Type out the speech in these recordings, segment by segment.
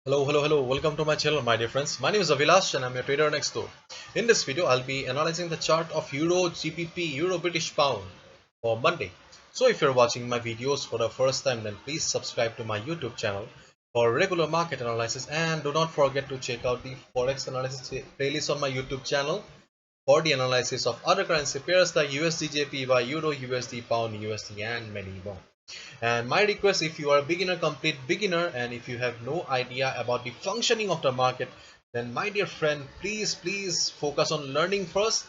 Hello. Welcome to my channel, my dear friends. My name is Avilash and I'm your trader next door. In this video, I'll be analyzing the chart of Euro GBP, Euro British Pound for Monday. So if you're watching my videos for the first time, then please subscribe to my YouTube channel for regular market analysis, and do not forget to check out the Forex analysis playlist on my YouTube channel for the analysis of other currency pairs like USD JPY, Euro USD, Pound USD, and many more. And my request, if you are a beginner, complete beginner, and if you have no idea about the functioning of the market, then my dear friend, please focus on learning first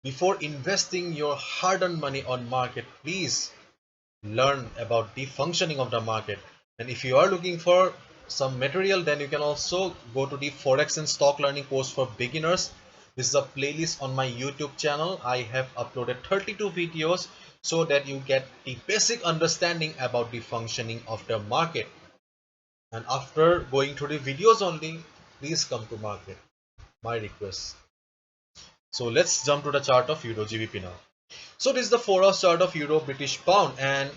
before investing your hard-earned money on market. Please learn about the functioning of the market. And if you are looking for some material, then you can also go to the Forex and stock learning course for beginners. This is a playlist on my YouTube channel. I have uploaded 32 videos so that you get the basic understanding about the functioning of the market. And after going through the videos only, please come to market. My request. So let's jump to the chart of Euro GBP now. So this is the 4-hour chart of Euro British Pound, and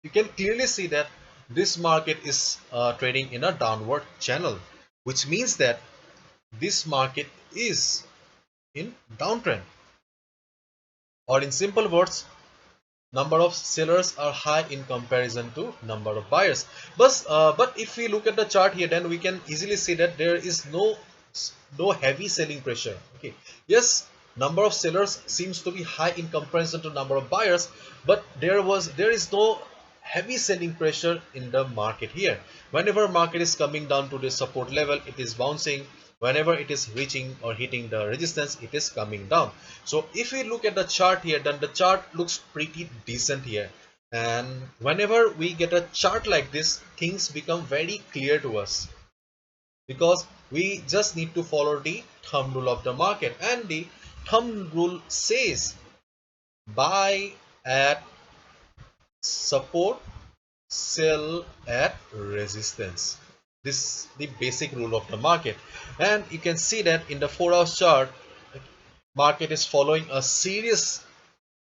you can clearly see that this market is trading in a downward channel, which means that this market is in downtrend, or in simple words, number of sellers are high in comparison to number of buyers. But if we look at the chart here, then we can easily see that there is no heavy selling pressure. Okay, yes, number of sellers seems to be high in comparison to number of buyers, but there is no heavy selling pressure in the market here. Whenever market is coming down to the support level, it is bouncing. Whenever it is reaching or hitting the resistance, it is coming down. So if we look at the chart here, then the chart looks pretty decent here. And whenever we get a chart like this, things become very clear to us, because we just need to follow the thumb rule of the market. And the thumb rule says buy at support, sell at resistance. This is the basic rule of the market. And you can see that in the 4-hour chart, market is following a serious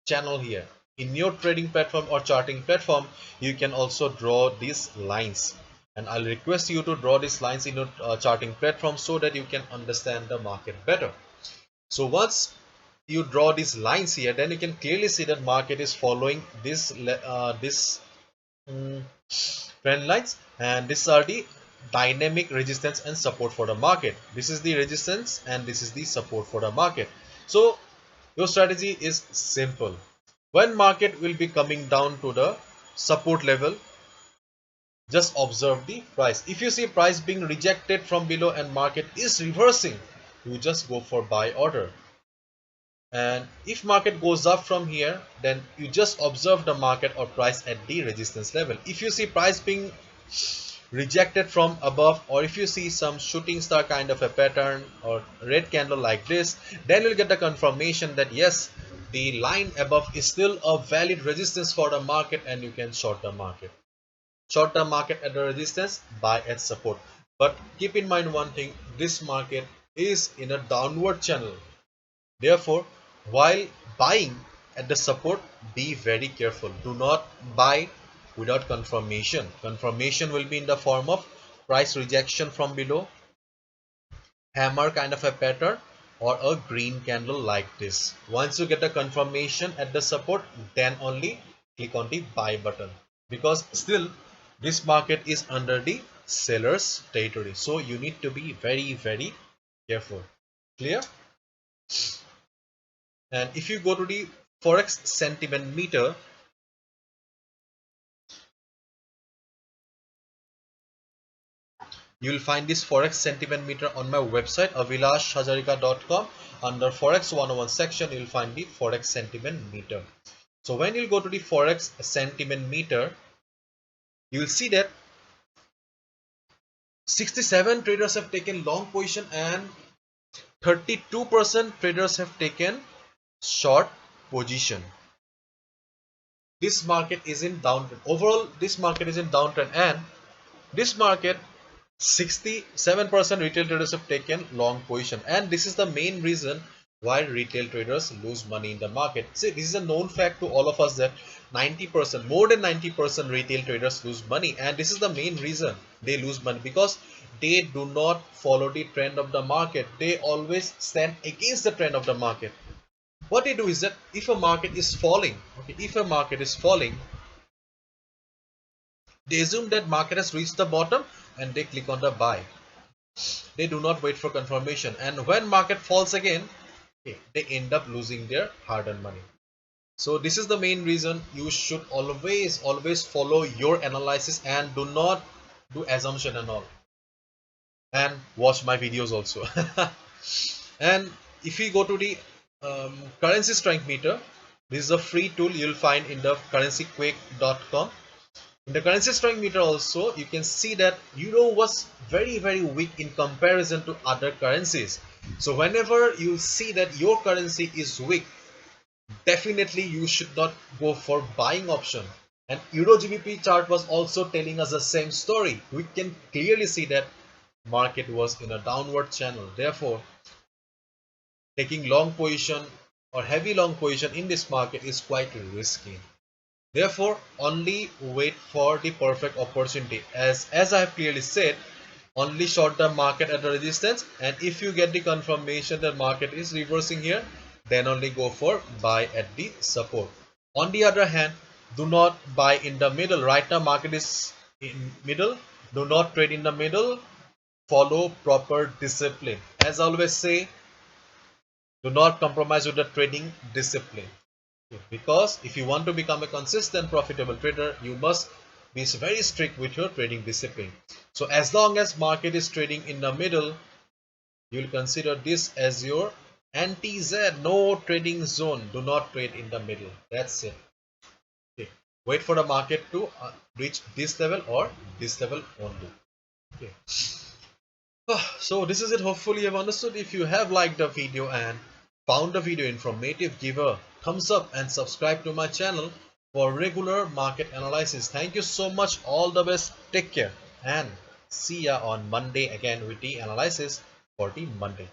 channel here. In your trading platform or charting platform, you can also draw these lines, and I'll request you to draw these lines in your charting platform so that you can understand the market better. So once you draw these lines here, then you can clearly see that market is following this trend lines, and these are the dynamic resistance and support for the market. This is the resistance and this is the support for the market. So your strategy is simple. When market will be coming down to the support level, just observe the price. If you see price being rejected from below and market is reversing, you just go for buy order. And if market goes up from here, then you just observe the market or price at the resistance level. If you see price being rejected from above, or if you see some shooting star kind of a pattern or red candle like this, then you'll get the confirmation that yes, the line above is still a valid resistance for the market, and you can short the market. Short the market at the resistance, buy at support. But keep in mind one thing, this market is in a downward channel. Therefore, while buying at the support, be very careful. Do not buy without confirmation. Confirmation will be in the form of price rejection from below, hammer kind of a pattern, or a green candle like this. Once you get a confirmation at the support, then only click on the buy button, because still this market is under the seller's territory. So you need to be very careful. Clear? And if you go to the Forex sentiment meter, you will find this Forex sentiment meter on my website avilashhajarika.com. Under Forex 101 section, you will find the Forex sentiment meter. So when you go to the Forex sentiment meter, you will see that 67 traders have taken long position and 32% traders have taken short position. This market is in downtrend. Overall, this market is in downtrend, and this market 67% retail traders have taken long position, and this is the main reason why retail traders lose money in the market. See, this is a known fact to all of us that 90%, more than 90% retail traders lose money, and this is the main reason they lose money, because they do not follow the trend of the market. They always stand against the trend of the market. What they do is that if a market is falling, okay, if a market is falling, they assume that market has reached the bottom and they click on the buy. They do not wait for confirmation, and when market falls again, okay, they end up losing their hard-earned money. So this is the main reason you should always follow your analysis and do not do assumption and all, and watch my videos also. And if you go to the currency strength meter, this is a free tool you'll find in the currencyquake.com. In the currency strength meter also, you can see that euro was very weak in comparison to other currencies. So whenever you see that your currency is weak, definitely you should not go for buying option. And euro gbp chart was also telling us the same story. We can clearly see that market was in a downward channel. Therefore, taking long position or heavy long position in this market is quite risky. Therefore, only wait for the perfect opportunity. As I have clearly said, only short the market at the resistance, and if you get the confirmation that market is reversing here, then only go for buy at the support. On the other hand, do not buy in the middle. Right now market is in middle. Do not trade in the middle. Follow proper discipline. As I always say, do not compromise with the trading discipline. Because if you want to become a consistent profitable trader, you must be very strict with your trading discipline. So as long as market is trading in the middle, you will consider this as your anti-Z, no trading zone. Do not trade in the middle. That's it. Okay. Wait for the market to reach this level or this level only. Okay. So this is it. Hopefully you have understood. If you have liked the video and found the video informative, give a thumbs up and subscribe to my channel for regular market analysis. Thank you so much. All the best. Take care and see ya on Monday again with the analysis for the Monday.